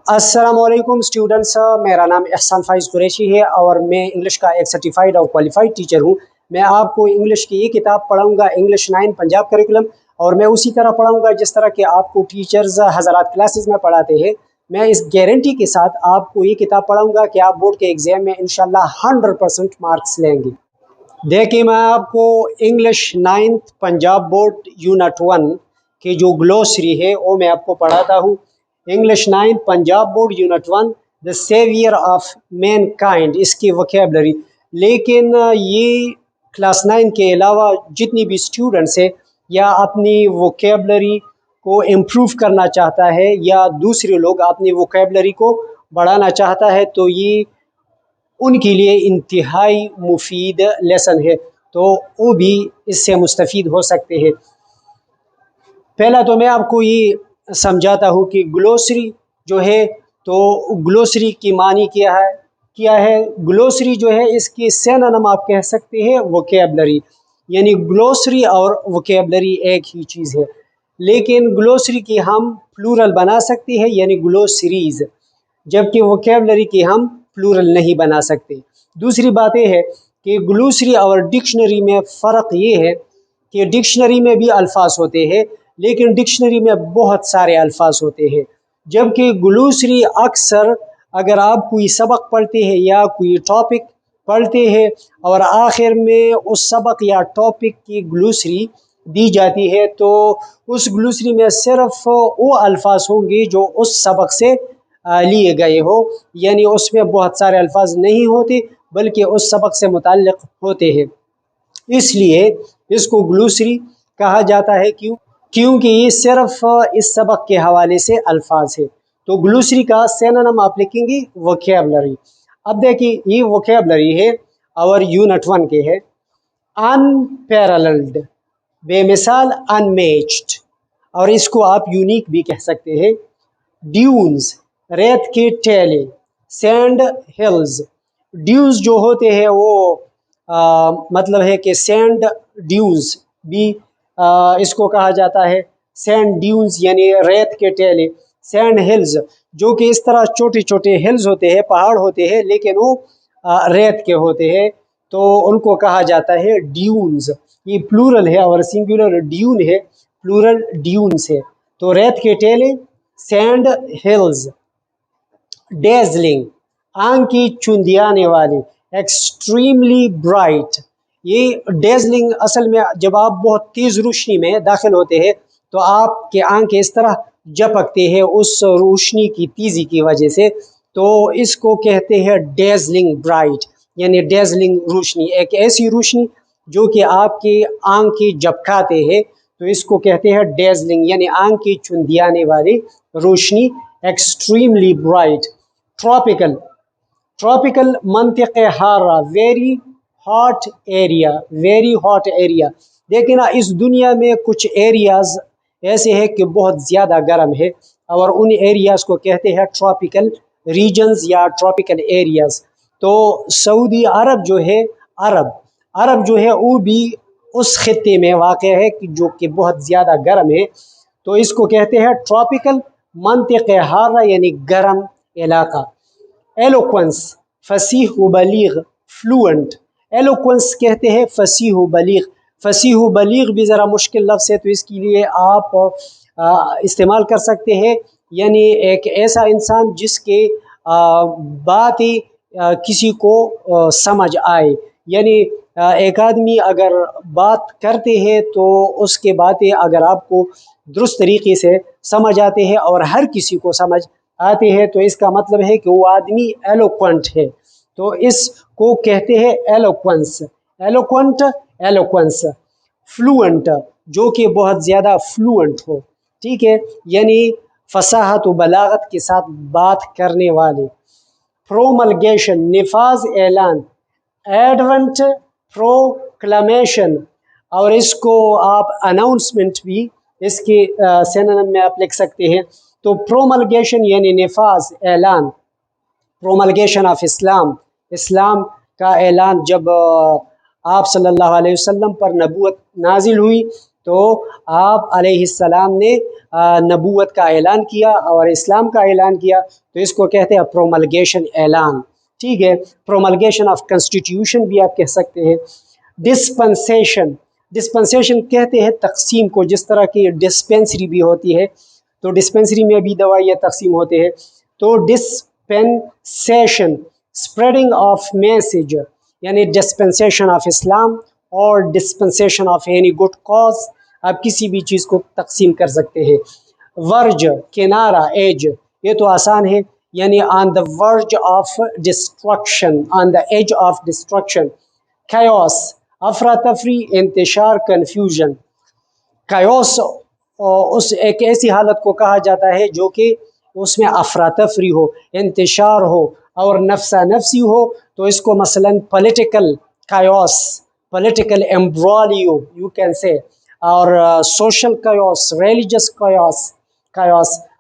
अस्सलाम वालेकुम स्टूडेंट्स, मेरा नाम एहसान फाइज़ कुरैशी है और मैं इंग्लिश का एक सर्टिफाइड और क्वालिफाइड टीचर हूँ। मैं आपको इंग्लिश की ये किताब पढ़ाऊँगा, इंग्लिश 9 पंजाब करिकुलम, और मैं उसी तरह पढ़ाऊँगा जिस तरह के आपको टीचर्स हज़रात क्लासेस में पढ़ाते हैं। मैं इस गारंटी के साथ आपको ये किताब पढ़ाऊँगा कि आप बोर्ड के एग्ज़ाम में इंशाल्लाह 100% मार्क्स लेंगे। देखिए, मैं आपको English 9th Punjab board unit 1 की जो ग्लोसरी है वो मैं आपको पढ़ाता हूँ। English 9th Punjab board unit 1 the saviour of mankind, इसकी वोकैबलरी। लेकिन ये क्लास 9 के अलावा जितनी भी स्टूडेंट्स है या अपनी वोकैबलरी को इम्प्रूव करना चाहता है या दूसरे लोग अपनी वोकैबलरी को बढ़ाना चाहता है तो ये उनके लिए इंतहाई मुफीद लेसन है, तो वो भी इससे मुस्तफ़ीद हो सकते हैं। पहला तो मैं आपको ये समझाता हूँ कि ग्लोसरी जो है, तो ग्लोसरी की मानी क्या है। ग्लोसरी जो है इसकी सिनोनिम आप कह सकते हैं वोकैबलरी, यानी ग्लोसरी और वोकैबलरी एक ही चीज़ है, लेकिन ग्लोसरी की हम प्लूरल बना सकते हैं यानी ग्लोसरीज, जबकि वोकैबलरी की हम प्लूरल नहीं बना सकते। दूसरी बात यह है कि ग्लोसरी और डिक्शनरी में फ़र्क ये है कि डिक्शनरी में भी अल्फाज होते हैं लेकिन डिक्शनरी में बहुत सारे अल्फाज होते हैं, जबकि ग्लोसरी अक्सर अगर आप कोई सबक पढ़ते हैं या कोई टॉपिक पढ़ते हैं और आखिर में उस सबक या टॉपिक की ग्लोसरी दी जाती है तो उस ग्लोसरी में सिर्फ वो अल्फाज होंगे जो उस सबक से लिए गए हो, यानी उसमें बहुत सारे अल्फाज नहीं होते बल्कि उस सबक से मुताल्लिक़ होते हैं। इसलिए इसको ग्लोसरी कहा जाता है। क्योंकि ये सिर्फ इस सबक के हवाले से अल्फाज है। तो ग्लोसरी का सिनोनिम आप लिखेंगे वोकैबलरी। अब देखिए, ये वोकैबलरी है और यूनिट 1 के है। अनपैरेलल्ड, बेमिसाल, अनमैच्ड, और इसको आप यूनिक भी कह सकते हैं। ड्यून्स, रेत के टेले। सैंड हिल्स, ड्यून्स जो होते हैं वो मतलब है कि सैंड ड्यून्स भी इसको कहा जाता है। सैंड ड्यून्स यानी रेत के टेले। सैंड हिल्स जो कि इस तरह छोटे छोटे हिल्स होते हैं, पहाड़ होते हैं, लेकिन वो रेत के होते हैं, तो उनको कहा जाता है ड्यून्स। ये प्लूरल है और सिंगुलर ड्यून है, प्लूरल ड्यून्स है। तो रेत के टेले, सैंड हिल्स। डेजलिंग, आंख की चुंधियाने वाली। एक्सट्रीमली ब्राइट, ये डेजलिंग असल में जब आप बहुत तेज़ रोशनी में दाखिल होते हैं तो आपके आंखें इस तरह झपकते हैं उस रोशनी की तेज़ी की वजह से, तो इसको कहते हैं डेजलिंग ब्राइट, यानी डेजलिंग रोशनी। एक ऐसी रोशनी जो कि आपकी आंखें झपकाते हैं, तो इसको कहते हैं डेजलिंग, यानी आंख की चुंधियाने वाली रोशनी। Extremely bright. ट्रॉपिकल, ट्रॉपिकल मंतिक़े हारा, very hot area, very hot area. देखिए ना, इस दुनिया में कुछ एरियाज़ ऐसे हैं कि बहुत ज़्यादा गर्म है और उन एरियाज़ को कहते हैं ट्रॉपिकल रीजन्स या ट्रॉपिकल एरियाज़। तो सऊदी अरब जो है, अरब जो है वो भी उस खित्ते में वाक़ है कि जो कि बहुत ज़्यादा गर्म है, तो इसको कहते हैं ट्रॉपिकल मंतिक़े हारा, यानी गर्म इलाका। एलोक्वेंस, फसीह व बलीग, फ्लुएंट। एलोक्वेंस कहते हैं फसीह व बलीग। फसीह व बलीग भी ज़रा मुश्किल लफ्ज़ है, तो इसके लिए आप इस्तेमाल कर सकते हैं, यानी एक ऐसा इंसान जिसके बातें किसी को समझ आए। यानी एक आदमी अगर बात करते हैं तो उसके बातें अगर आपको दुरुस्त तरीके से समझ आते हैं और हर किसी को समझ आते हैं तो इसका मतलब है कि वो आदमी एलोक्वेंट है। तो इसको कहते हैं एलोक्वेंस। Eloquent, eloquence. फ्लुएंट, जो कि बहुत ज़्यादा फ्लुएंट हो, ठीक है, यानी फसाहत व बलागत के साथ बात करने वाले। प्रोमलगेशन, निफाज, ऐलान। एडवेंट, प्रोक्लेमेशन, और इसको आप अनाउंसमेंट भी इसके सिनोनिम में आप लिख सकते हैं। तो प्रोमलगेशन यानी निफाज, ऐलान। प्रोमलगेशन ऑफ इस्लाम, इस्लाम का ऐलान। जब आप सल्लल्लाहु अलैहि वसल्लम पर नबूवत नाजिल हुई तो आप अलैहिस्सलाम ने نبوت کا اعلان کیا اور اسلام کا اعلان کیا تو اس کو کہتے ہیں پروملگیشن، اعلان، ٹھیک ہے. پروملگیشن آف کنسٹیٹیوشن بھی آپ کہہ سکتے ہیں. ڈسپنسیشن، ڈسپنسیشن کہتے ہیں تقسیم کو، جس طرح کی ڈسپینسری بھی ہوتی ہے تو ڈسپینسری میں بھی دوائیاں تقسیم ہوتے ہیں. تو ڈسپنسیشن اسپریڈنگ آف میسیج، یعنی ڈسپنسیشن آف اسلام اور dispensation of any good cause, آپ کسی بھی چیز کو تقسیم کر سکتے ہیں. ورج، کنارہ، ایج، یہ تو آسان ہے، یعنی on the verge of destruction, on the age of destruction. Chaos, افراتفری، انتشار، کنفیوژن. کیوس اس ایک ایسی حالت کو کہا جاتا ہے جو کہ اس میں افراتفری ہو، انتشار ہو اور نفسا نفسی ہو، تو اس کو مثلا political chaos, political imbroglio you can say, اور سوشل کیوس، ریلیجس کیوس.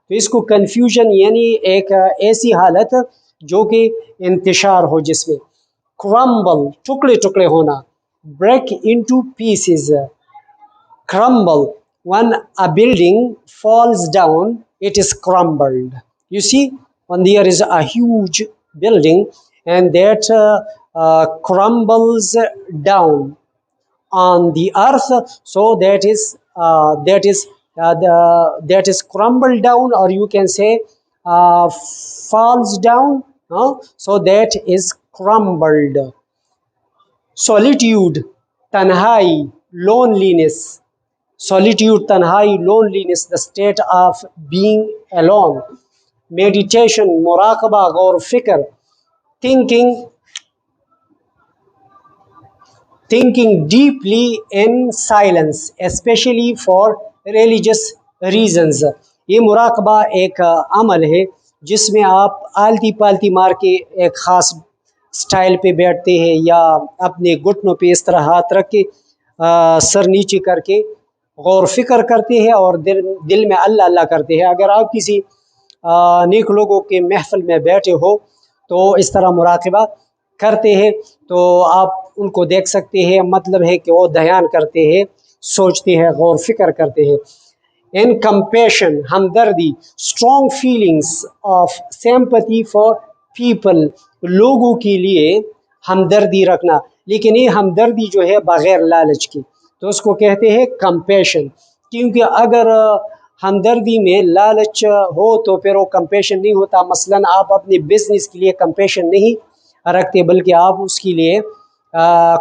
تو اس کو کنفیوژن یعنی ایک ایسی حالت جو کہ انتشار ہو جس میں. کرمبل، ٹکڑے ٹکڑے ہونا. Break into pieces. Crumble, when a building falls down, it is crumbled. You see, when there is a huge building and that crumbles down on the earth, so that is crumbled down, or you can say falls down. So that is crumbled. Solitude, tanhai, loneliness. Solitude, tanhai, loneliness, the state of being alone. Meditation, muraqaba, غور فکر. Thinking deeply in silence, especially for religious reasons. یہ مراقبہ ایک عمل ہے جس میں آپ آلتی پالتی مار کے ایک خاص سٹائل پہ بیٹھتے ہیں یا اپنے گھٹنوں پہ اس طرح ہاتھ رکھ کے سر نیچے کر کے غور فکر کرتے ہیں اور دل میں اللہ اللہ کرتے ہیں. اگر آپ کسی نیک لوگوں کے محفل میں بیٹھے ہو تو اس طرح مراقبہ کرتے ہیں تو آپ ان کو دیکھ سکتے ہیں. مطلب ہے کہ وہ دھیان کرتے ہیں، سوچتے ہیں، غور فکر کرتے ہیں. ان کمپیشن، ہمدردی. Strong feelings of sympathy for people, لوگوں کے لیے ہمدردی رکھنا، لیکن یہ ہمدردی جو ہے بغیر لالچ کی، تو اس کو کہتے ہیں کمپیشن. کیونکہ اگر ہمدردی میں لالچ ہو تو پھر وہ کمپیشن نہیں ہوتا. مثلا آپ اپنے بزنس کے لیے کمپیشن نہیں رکھتے بلکہ آپ اس کے لیے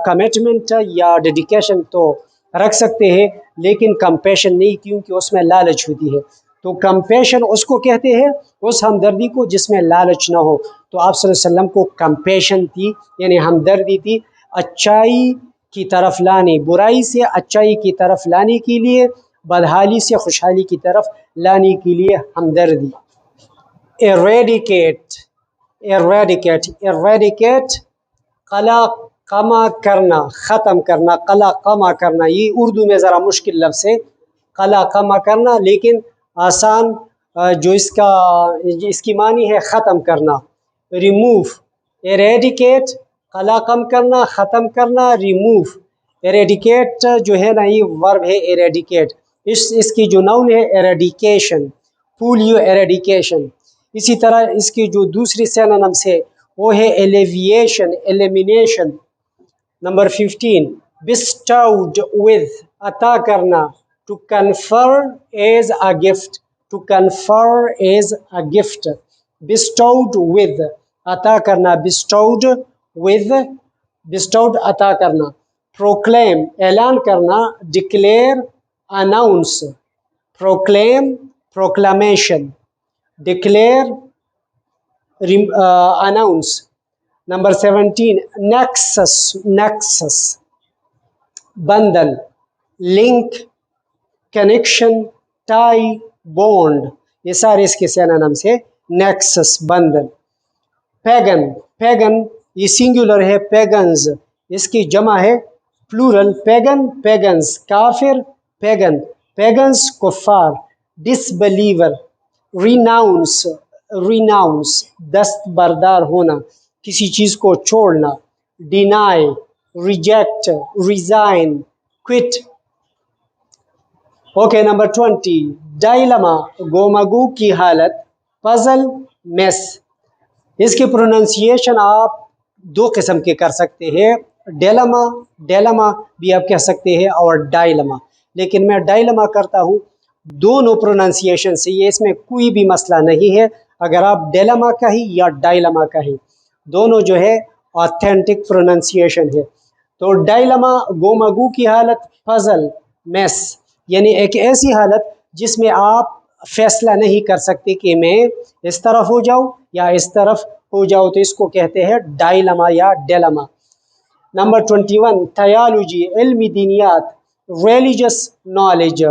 کمٹمنٹ یا ڈیڈیکیشن تو رکھ سکتے ہیں لیکن کمپیشن نہیں، کیونکہ اس میں لالچ ہوتی ہے. تو کمپیشن اس کو کہتے ہیں، اس ہمدردی کو جس میں لالچ نہ ہو. تو آپ صلی اللہ علیہ وسلم کو کمپیشن تھی، یعنی ہمدردی تھی، اچائی کی طرف لانے، برائی سے اچائی کی طرف لانے کے لیے، بدحالی سے خوشحالی کی طرف لانے کے لیے ہمدردی. ایریڈیکیٹ، قلا قما کرنا، ختم کرنا. قلا قما کرنا یہ اردو میں ذرا مشکل لفظ ہے، قلا قما کرنا، لیکن آسان جو اس کی معنی ہے ختم کرنا. ریموو، ایریڈیکیٹ، قلا کم کرنا، ختم کرنا. ریموو، ایریڈیکیٹ جو ہے نا یہ ورب ہے ایریڈیکیٹ. اس کی جو نون ہے ایریڈیکیشن، پولیو ایریڈیکیشن. اسی طرح اس کی جو دوسری سینونمس ہے وہ ہے elevation, elimination. Number 15، bestowed with، عطا کرنا. to confer as a gift، to confer as a gift. bestowed with، عطا کرنا. bestowed with، bestowed عطا کرنا. proclaim، اعلان کرنا. declare، announce. proclaim، proclamation. declare، announce. Number 17، nexus، nexus، بندن. link، connection, tie, bond. یہ سارے اس کے سینونمس ہے. نیکسس، بندن. پیگن، پیگن یہ سنگولر ہے. پیگنز اس کی جمع ہے پلورل. پیگن، پیگنز، کافر. پیگن، پیگنز، کفار. ڈس بلیور، ریناؤنس، ریناؤنس، دستبردار ہونا، کسی چیز کو چھوڑنا. Deny, reject, resign, quit. Okay, number 20، dilemma गोमगू की हालत, पजल मेस। इसके प्रोनाउंसिएशन आप दो किस्म के कर सकते हैं, डेलमा, डेलमा भी आप कह सकते हैं और डायलमा, लेकिन मैं डायलमा करता हूँ। दोनों प्रोनाउंसिएशन से ये इसमें कोई भी मसला नहीं है, अगर आप डेलमा कहें या डायलमा कहें, दोनों जो है ऑथेंटिक प्रोनाउंसिएशन है। तो डायलमा गोमगू की हालत, फजल मेस, यानी एक ऐसी हालत जिसमें आप फैसला नहीं कर सकते कि मैं इस तरफ हो जाऊं या इस तरफ हो जाऊं, तो इसको कहते हैं डायलमा या डेलमा। नंबर 21, थयालॉजी, इल्मी दीनियात, रिलीजियस नॉलेज,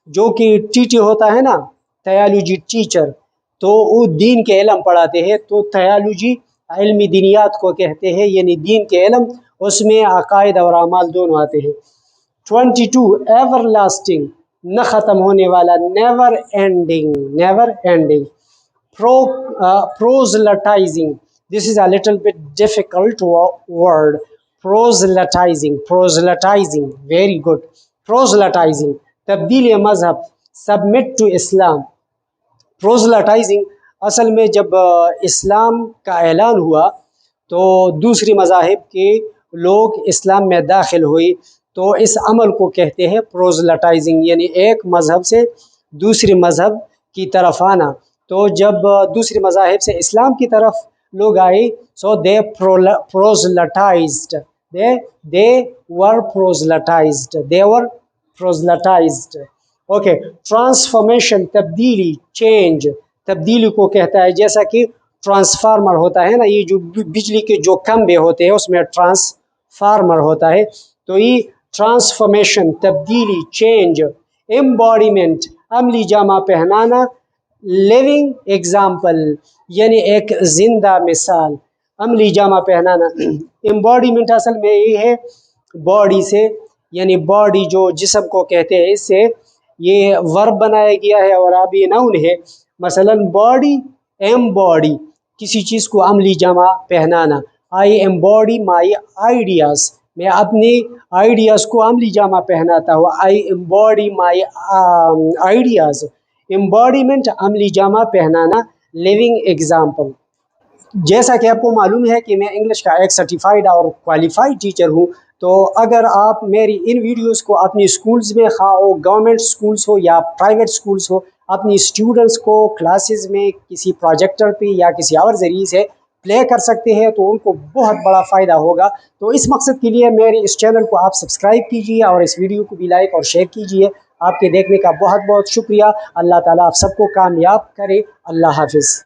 जो कि टीटी होता है ना, थयालॉजी टीचर, तो वो दीन के इल्म पढ़ाते हैं, तो थयालॉजी इल्मी दीनियात को कहते हैं, यानी दीन के इल्म, उसमें अकायद और अमाल दोनों आते हैं। 22, एवर लास्टिंग, न ख़त्म होने वाला, never ending, never ending. Proselytizing, this is a little bit difficult word. Proselytizing, very good. Proselytizing, तब्दील मजहब, submit to Islam. Proselytizing असल में जब इस्लाम का ऐलान हुआ तो दूसरी मज़ाहिब के लोग इस्लाम में दाखिल हुई, तो इस अमल को कहते हैं प्रोज़ेलाटाइजिंग, यानी एक मज़हब से दूसरे मज़हब की तरफ आना। तो जब दूसरे मज़ाहिब से इस्लाम की तरफ लोग आए, सो दे प्रोज़ेलाटाइज्ड, दे वर प्रोज़ेलाटाइज्ड। ओके, ट्रांसफॉर्मेशन, तब्दीली, चेंज, तब्दीली को कहता है, जैसा कि ट्रांसफार्मर होता है ना, ये जो बिजली के जो खंभे होते हैं उसमें ट्रांसफार्मर होता है, तो ये ट्रांसफॉर्मेशन, तब्दीली, चेंज। एम्बॉडीमेंट, अमली जामा पहनाना, लिविंग एग्जाम्पल, यानी एक जिंदा मिसाल, अमली जामा पहनाना। एम्बॉडीमेंट असल में ये है बॉडी से, यानी बॉडी जो जिस्म को कहते हैं, इससे ये वर्ब बनाया गया है और अब ये नाउन है। मसलन बॉडी, एम्बॉडी, किसी चीज़ को अमली जामा पहनाना। आई एम्बॉडी माई आइडियाज़, मैं अपने आइडियाज़ को अमली जामा पहनाता हूँ। आई एम्बॉडी माई आइडियाज़, एम्बॉडीमेंट अमली जामा पहनाना, लिविंग एग्जाम्पल। जैसा कि आपको मालूम है कि मैं इंग्लिश का एक सर्टिफाइड और क्वालिफाइड टीचर हूँ, तो अगर आप मेरी इन वीडियोस को अपनी स्कूल्स में, खा हो गवर्नमेंट स्कूल्स हो या प्राइवेट स्कूल्स हो, अपनी स्टूडेंट्स को क्लासेस में किसी प्रोजेक्टर पे या किसी और ज़रिए से प्ले कर सकते हैं, तो उनको बहुत बड़ा फ़ायदा होगा। तो इस मकसद के लिए मेरे इस चैनल को आप सब्सक्राइब कीजिए और इस वीडियो को भी लाइक और शेयर कीजिए। आपके देखने का बहुत बहुत शुक्रिया। अल्लाह ताला आप सबको कामयाब करे। अल्लाह हाफिज़।